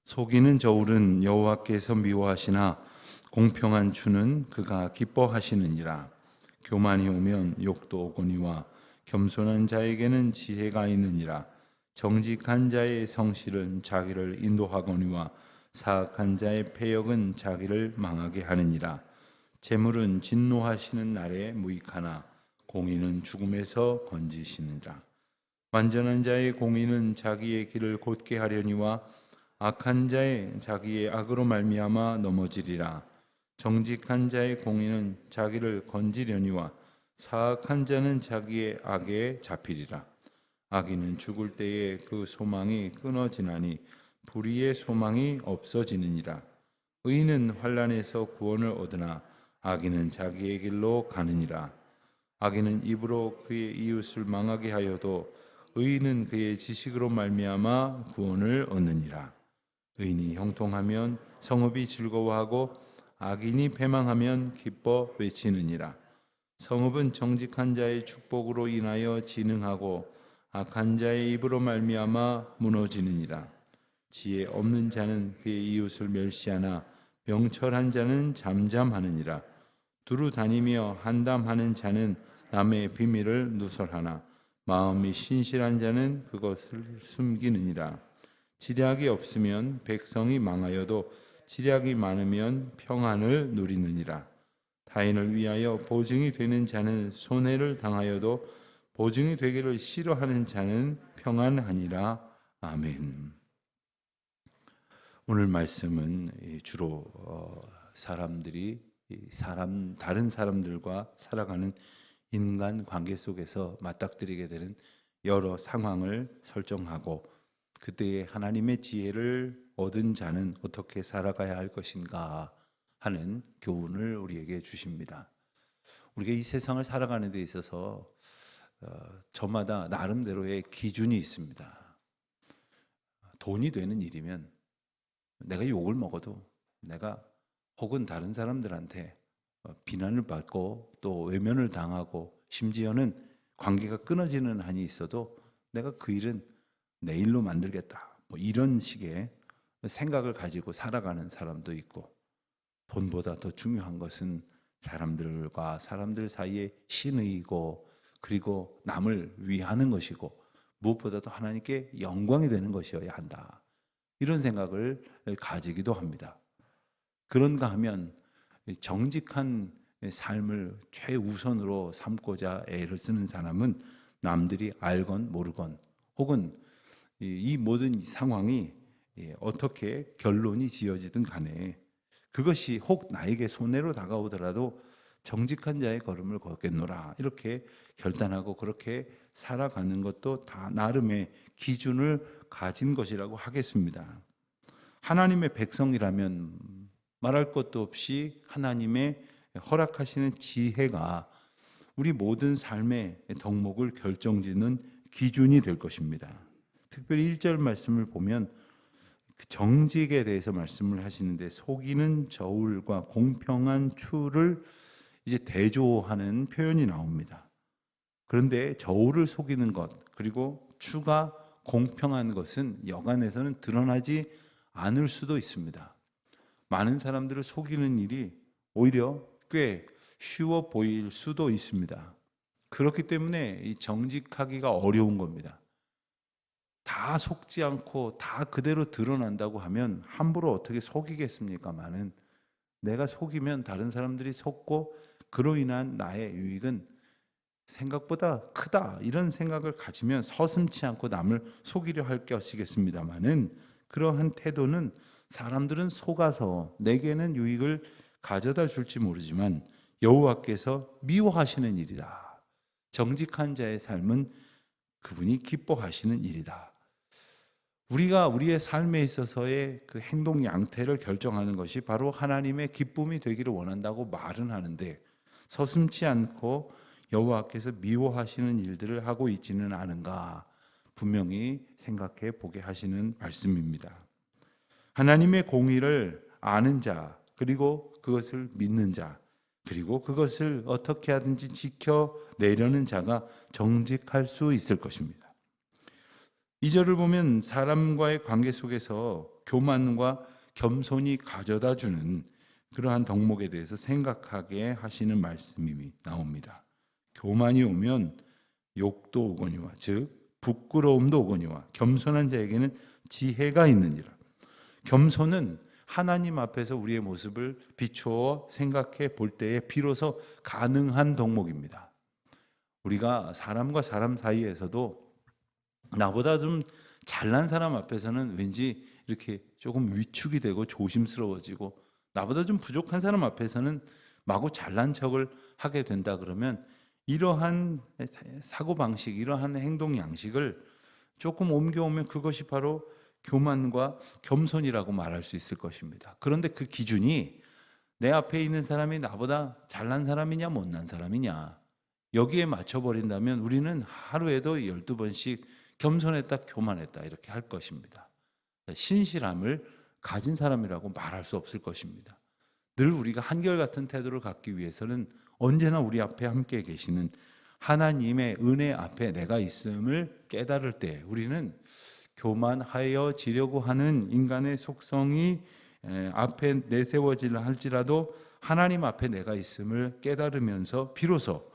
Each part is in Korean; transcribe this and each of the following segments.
속이는 저울은 여호와께서 미워하시나 공평한 주는 그가 기뻐하시느니라. 교만이 오면 욕도 오거니와 겸손한 자에게는 지혜가 있느니라. 정직한 자의 성실은 자기를 인도하거니와 사악한 자의 패역은 자기를 망하게 하느니라. 재물은 진노하시는 날에 무익하나 공의는 죽음에서 건지시느니라. 완전한 자의 공의는 자기의 길을 곧게 하려니와 악한 자의 자기의 악으로 말미암아 넘어지리라. 정직한 자의 공의는 자기를 건지려니와 사악한 자는 자기의 악에 잡히리라. 악인은 죽을 때에 그 소망이 끊어지나니 불의의 소망이 없어지느니라. 의인은 환난에서 구원을 얻으나 악인은 자기의 길로 가느니라. 악인은 입으로 그의 이웃을 망하게 하여도 의인은 그의 지식으로 말미암아 구원을 얻느니라. 의인이 형통하면 성읍이 즐거워하고 악인이 패망하면 기뻐 외치느니라. 성읍은 정직한 자의 축복으로 인하여 진흥하고 악한 자의 입으로 말미암아 무너지느니라. 지혜 없는 자는 그의 이웃을 멸시하나 명철한 자는 잠잠하느니라. 두루 다니며 한담하는 자는 남의 비밀을 누설하나 마음이 신실한 자는 그것을 숨기느니라. 지략이 없으면 백성이 망하여도 지략이 많으면 평안을 누리느니라. 타인을 위하여 보증이 되는 자는 손해를 당하여도 보증이 되기를 싫어하는 자는 평안하니라. 아멘. 오늘 말씀은 주로 사람들이 다른 사람들과 살아가는 인간 관계 속에서 맞닥뜨리게 되는 여러 상황을 설정하고 그때에 하나님의 지혜를 얻은 자는 어떻게 살아가야 할 것인가 하는 교훈을 우리에게 주십니다. 우리가 이 세상을 살아가는 데 있어서 저마다 나름대로의 기준이 있습니다. 돈이 되는 일이면 내가 욕을 먹어도 내가 혹은 다른 사람들한테 비난을 받고 또 외면을 당하고 심지어는 관계가 끊어지는 한이 있어도 내가 그 일은 내 일로 만들겠다. 이런 식의 생각을 가지고 살아가는 사람도 있고, 돈보다 더 중요한 것은 사람들과 사람들 사이의 신의이고 그리고 남을 위하는 것이고 무엇보다도 하나님께 영광이 되는 것이어야 한다. 이런 생각을 가지기도 합니다. 그런가 하면 정직한 삶을 최우선으로 삼고자 애를 쓰는 사람은 남들이 알건 모르건 혹은 이 모든 상황이 어떻게 결론이 지어지든 간에 그것이 혹 나에게 손해로 다가오더라도 정직한 자의 걸음을 걷겠노라 이렇게 결단하고 그렇게 살아가는 것도 다 나름의 기준을 가진 것이라고 하겠습니다. 하나님의 백성이라면 말할 것도 없이 하나님의 허락하시는 지혜가 우리 모든 삶의 덕목을 결정짓는 기준이 될 것입니다. 특별히 1절 말씀을 보면 정직에 대해서 말씀을 하시는데 속이는 저울과 공평한 추를 이제 대조하는 표현이 나옵니다. 그런데 저울을 속이는 것 그리고 추가 공평한 것은 여간에서는 드러나지 않을 수도 있습니다. 많은 사람들을 속이는 일이 오히려 꽤 쉬워 보일 수도 있습니다. 그렇기 때문에 이 정직하기가 어려운 겁니다. 다 속지 않고 다 그대로 드러난다고 하면 함부로 어떻게 속이겠습니까마는 내가 속이면 다른 사람들이 속고 그로 인한 나의 유익은 생각보다 크다 이런 생각을 가지면 서슴지 않고 남을 속이려 할 것이겠습니다마는 그러한 태도는 사람들은 속아서 내게는 유익을 가져다 줄지 모르지만 여호와께서 미워하시는 일이다. 정직한 자의 삶은 그분이 기뻐하시는 일이다. 우리가 우리의 삶에 있어서의 그 행동 양태를 결정하는 것이 바로 하나님의 기쁨이 되기를 원한다고 말은 하는데 서슴지 않고 여호와께서 미워하시는 일들을 하고 있지는 않은가 분명히 생각해 보게 하시는 말씀입니다. 하나님의 공의를 아는 자 그리고 그것을 믿는 자 그리고 그것을 어떻게 하든지 지켜내려는 자가 정직할 수 있을 것입니다. 2절을 보면 사람과의 관계 속에서 교만과 겸손이 가져다 주는 그러한 덕목에 대해서 생각하게 하시는 말씀이 나옵니다. 교만이 오면 욕도 오거니와, 즉 부끄러움도 오거니와, 겸손한 자에게는 지혜가 있느니라. 겸손은 하나님 앞에서 우리의 모습을 비추어 생각해 볼 때에 비로소 가능한 덕목입니다. 우리가 사람과 사람 사이에서도 나보다 좀 잘난 사람 앞에서는 왠지 이렇게 조금 위축이 되고 조심스러워지고, 나보다 좀 부족한 사람 앞에서는 마구 잘난 척을 하게 된다 그러면, 이러한 사고방식, 이러한 행동 양식을 조금 옮겨오면 그것이 바로 교만과 겸손이라고 말할 수 있을 것입니다. 그런데 그 기준이 내 앞에 있는 사람이 나보다 잘난 사람이냐 못난 사람이냐, 여기에 맞춰버린다면 우리는 하루에도 12번씩 겸손했다 교만했다 이렇게 할 것입니다. 신실함을 가진 사람이라고 말할 수 없을 것입니다. 늘 우리가 한결같은 태도를 갖기 위해서는 언제나 우리 앞에 함께 계시는 하나님의 은혜 앞에 내가 있음을 깨달을 때, 우리는 교만하여지려고 하는 인간의 속성이 앞에 내세워지려 할지라도 하나님 앞에 내가 있음을 깨달으면서 비로소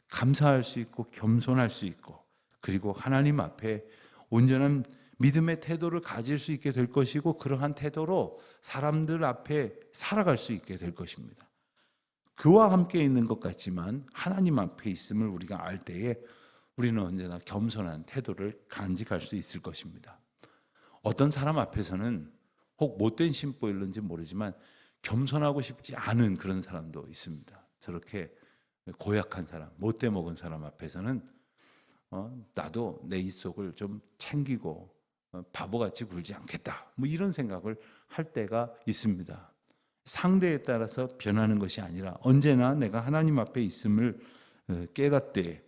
감사할 수 있고 겸손할 수 있고, 그리고 하나님 앞에 온전한 믿음의 태도를 가질 수 있게 될 것이고, 그러한 태도로 사람들 앞에 살아갈 수 있게 될 것입니다. 그와 함께 있는 것 같지만 하나님 앞에 있음을 우리가 알 때에 우리는 언제나 겸손한 태도를 간직할 수 있을 것입니다. 어떤 사람 앞에서는 혹 못된 심보일는지 모르지만 겸손하고 싶지 않은 그런 사람도 있습니다. 저렇게 고약한 사람, 못돼 먹은 사람 앞에서는 나도 내 입속을 좀 챙기고 바보같이 굴지 않겠다, 뭐 이런 생각을 할 때가 있습니다. 상대에 따라서 변하는 것이 아니라 언제나 내가 하나님 앞에 있음을 깨닫되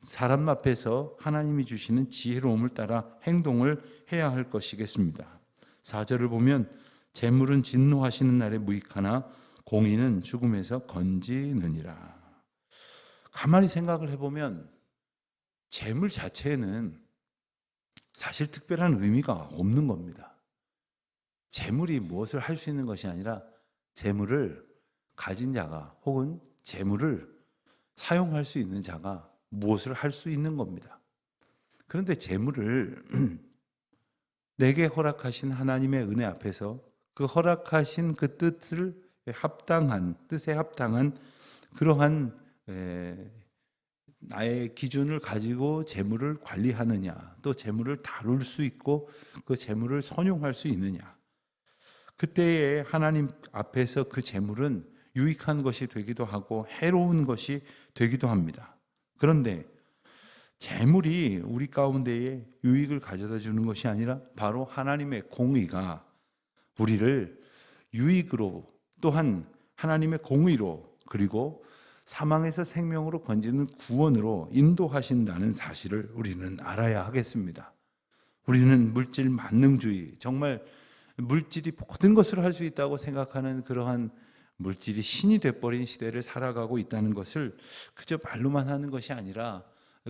사람 앞에서 하나님이 주시는 지혜로움을 따라 행동을 해야 할 것이겠습니다. 4절을 보면 재물은 진노하시는 날에 무익하나 공의는 죽음에서 건지느니라. 가만히 생각을 해보면 재물 자체는 사실 특별한 의미가 없는 겁니다. 재물이 무엇을 할 수 있는 것이 아니라 재물을 가진 자가 혹은 재물을 사용할 수 있는 자가 무엇을 할 수 있는 겁니다. 그런데 재물을 내게 허락하신 하나님의 은혜 앞에서 그 허락하신 그 뜻에 합당한 그러한 나의 기준을 가지고 재물을 관리하느냐, 또 재물을 다룰 수 있고 그 재물을 선용할 수 있느냐, 그때에 하나님 앞에서 그 재물은 유익한 것이 되기도 하고 해로운 것이 되기도 합니다. 그런데 재물이 우리 가운데에 유익을 가져다 주는 것이 아니라 바로 하나님의 공의가 우리를 유익으로, 또한 하나님의 공의로, 그리고 사망에서 생명으로 건지는 구원으로 인도하신다는 사실을 우리는 알아야 하겠습니다. 우리는 물질 만능주의, 정말 물질이 모든 것을 할 수 있다고 생각하는 그러한 물질이 신이 돼버린 시대를 살아가고 있다는 것을 그저 말로만 하는 것이 아니라,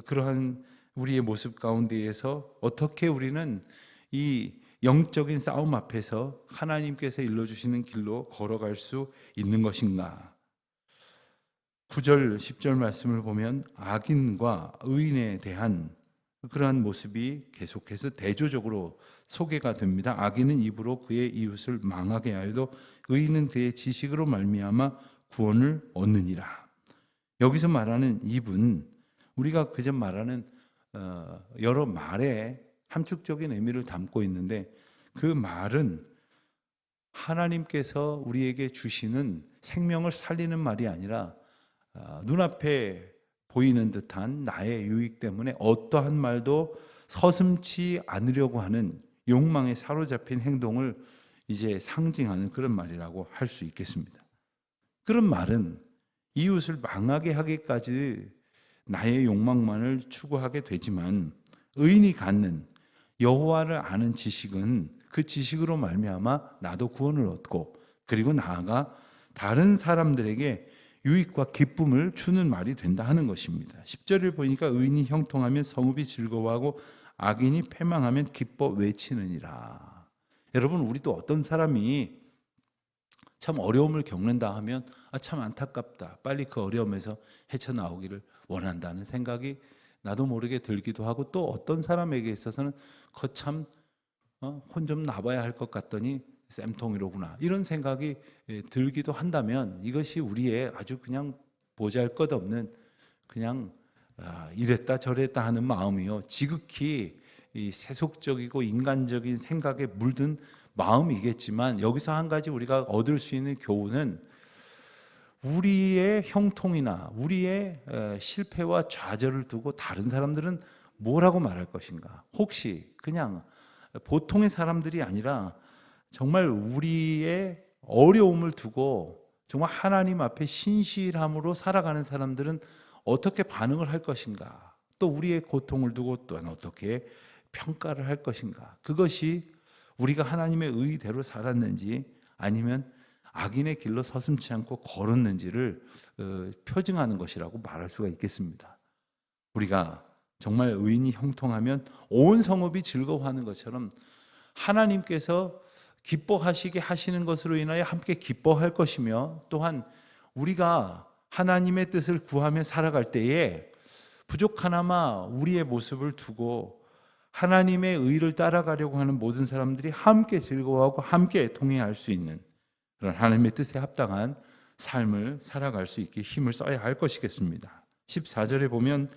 그러한 우리의 모습 가운데에서 어떻게 우리는 이 영적인 싸움 앞에서 하나님께서 일러주시는 길로 걸어갈 수 있는 것인가. 9절 10절 말씀을 보면 악인과 의인에 대한 그러한 모습이 계속해서 대조적으로 소개가 됩니다. 악인은 입으로 그의 이웃을 망하게 하여도 의인은 그의 지식으로 말미암아 구원을 얻느니라. 여기서 말하는 입은 우리가 그저 말하는 여러 말에 함축적인 의미를 담고 있는데, 그 말은 하나님께서 우리에게 주시는 생명을 살리는 말이 아니라 눈앞에 보이는 듯한 나의 유익 때문에 어떠한 말도 서슴지 않으려고 하는 욕망에 사로잡힌 행동을 이제 상징하는 그런 말이라고 할 수 있겠습니다. 그런 말은 이웃을 망하게 하기까지 나의 욕망만을 추구하게 되지만, 의인이 갖는 여호와를 아는 지식은 그 지식으로 말미암아 나도 구원을 얻고, 그리고 나아가 다른 사람들에게 유익과 기쁨을 주는 말이 된다 하는 것입니다. 10절을 보니까 의인이 형통하면 성읍이 즐거워하고 악인이 패망하면 기뻐 외치느니라. 여러분, 우리도 어떤 사람이 참 어려움을 겪는다 하면 참 안타깝다, 빨리 그 어려움에서 헤쳐나오기를 원한다는 생각이 나도 모르게 들기도 하고, 또 어떤 사람에게 있어서는 거참 혼 좀 나봐야 할 것 같더니 쌤통이로구나, 이런 생각이 들기도 한다면, 이것이 우리의 아주 그냥 보잘것없는 그냥 이랬다 저랬다 하는 마음이요, 지극히 이 세속적이고 인간적인 생각에 물든 마음이겠지만, 여기서 한 가지 우리가 얻을 수 있는 교훈은, 우리의 형통이나 우리의 실패와 좌절을 두고 다른 사람들은 뭐라고 말할 것인가? 혹시 그냥 보통의 사람들이 아니라 정말 우리의 어려움을 두고 정말 하나님 앞에 신실함으로 살아가는 사람들은 어떻게 반응을 할 것인가? 또 우리의 고통을 두고 또한 어떻게 평가를 할 것인가? 그것이 우리가 하나님의 의대로 살았는지 아니면 악인의 길로 서슴지 않고 걸었는지를 표징하는 것이라고 말할 수가 있겠습니다. 우리가 정말 의인이 형통하면 온 성읍이 즐거워하는 것처럼 하나님께서 기뻐하시게 하시는 것으로 인하여 함께 기뻐할 것이며, 또한 우리가 하나님의 뜻을 구하며 살아갈 때에 부족하나마 우리의 모습을 두고 하나님의 의를 따라가려고 하는 모든 사람들이 함께 즐거워하고 함께 동행할 수 있는 그런 하나님의 뜻에 합당한 삶을 살아갈 수 있게 힘을 써야 할 것이겠습니다. 14절에 보면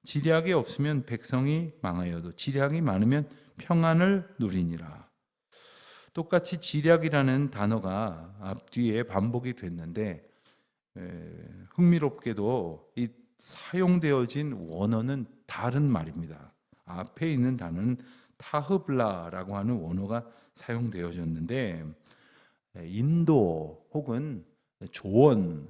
지략이 없으면 백성이 망하여도 지략이 많으면 평안을 누리니라. 똑같이 지략이라는 단어가 앞뒤에 반복이 됐는데, 흥미롭게도 이 사용되어진 원어는 다른 말입니다. 앞에 있는 단어는 타흐블라라고 하는 원어가 사용되어졌는데, 인도 혹은 조언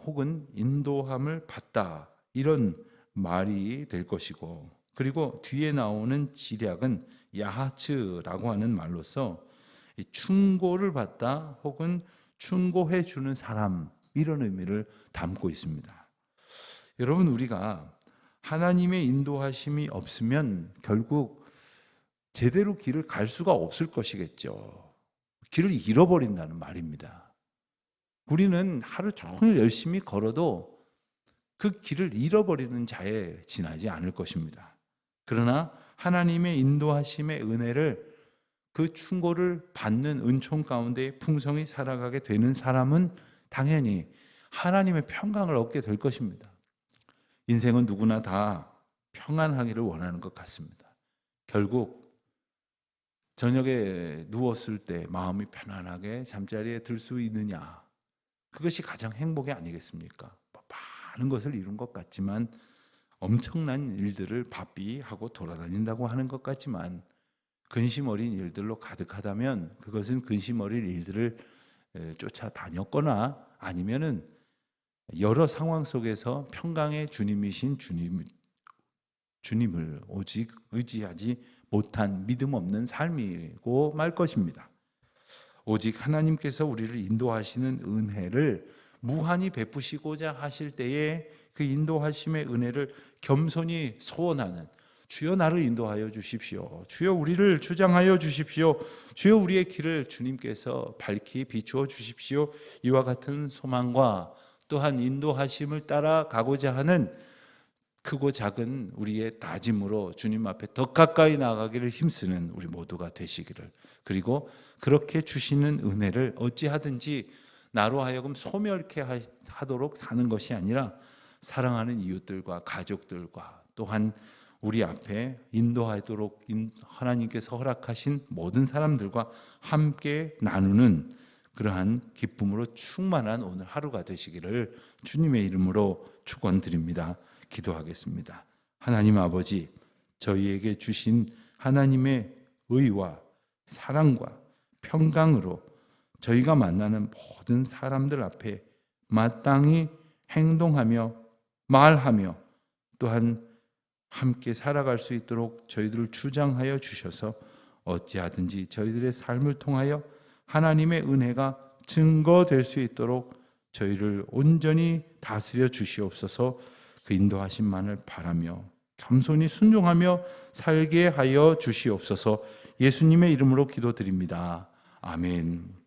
혹은 인도함을 받다, 이런 말이 될 것이고, 그리고 뒤에 나오는 지략은 야하츠라고 하는 말로서 충고를 받다 혹은 충고해 주는 사람, 이런 의미를 담고 있습니다. 여러분, 우리가 하나님의 인도하심이 없으면 결국 제대로 길을 갈 수가 없을 것이겠죠. 길을 잃어버린다는 말입니다. 우리는 하루 종일 열심히 걸어도 그 길을 잃어버리는 자에 지나지 않을 것입니다. 그러나 하나님의 인도하심의 은혜를, 그 충고를 받는 은총 가운데 풍성히 살아가게 되는 사람은 당연히 하나님의 평강을 얻게 될 것입니다. 인생은 누구나 다 평안하기를 원하는 것 같습니다. 결국 저녁에 누웠을 때 마음이 편안하게 잠자리에 들 수 있느냐, 그것이 가장 행복이 아니겠습니까? 많은 것을 이룬 것 같지만, 엄청난 일들을 바삐 하고 돌아다닌다고 하는 것 같지만, 근심 어린 일들로 가득하다면 그것은 근심 어린 일들을 쫓아다녔거나, 아니면은 여러 상황 속에서 평강의 주님이신 주님을 오직 의지하지 못한 믿음 없는 삶이고 말 것입니다. 오직 하나님께서 우리를 인도하시는 은혜를 무한히 베푸시고자 하실 때에 그 인도하심의 은혜를 겸손히 소원하는, 주여 나를 인도하여 주십시오, 주여 우리를 주장하여 주십시오, 주여 우리의 길을 주님께서 밝히 비추어 주십시오, 이와 같은 소망과 또한 인도하심을 따라가고자 하는 크고 작은 우리의 다짐으로 주님 앞에 더 가까이 나아가기를 힘쓰는 우리 모두가 되시기를, 그리고 그렇게 주시는 은혜를 어찌하든지 나로 하여금 소멸케 하도록 사는 것이 아니라 사랑하는 이웃들과 가족들과 또한 우리 앞에 인도하도록 하나님께서 허락하신 모든 사람들과 함께 나누는 그러한 기쁨으로 충만한 오늘 하루가 되시기를 주님의 이름으로 축원드립니다. 기도하겠습니다. 하나님 아버지, 저희에게 주신 하나님의 의와 사랑과 평강으로 저희가 만나는 모든 사람들 앞에 마땅히 행동하며 말하며 또한 함께 살아갈 수 있도록 저희들을 주장하여 주셔서 어찌하든지 저희들의 삶을 통하여 하나님의 은혜가 증거될 수 있도록 저희를 온전히 다스려 주시옵소서. 그 인도하심만을 바라며 겸손히 순종하며 살게 하여 주시옵소서. 예수님의 이름으로 기도드립니다. 아멘.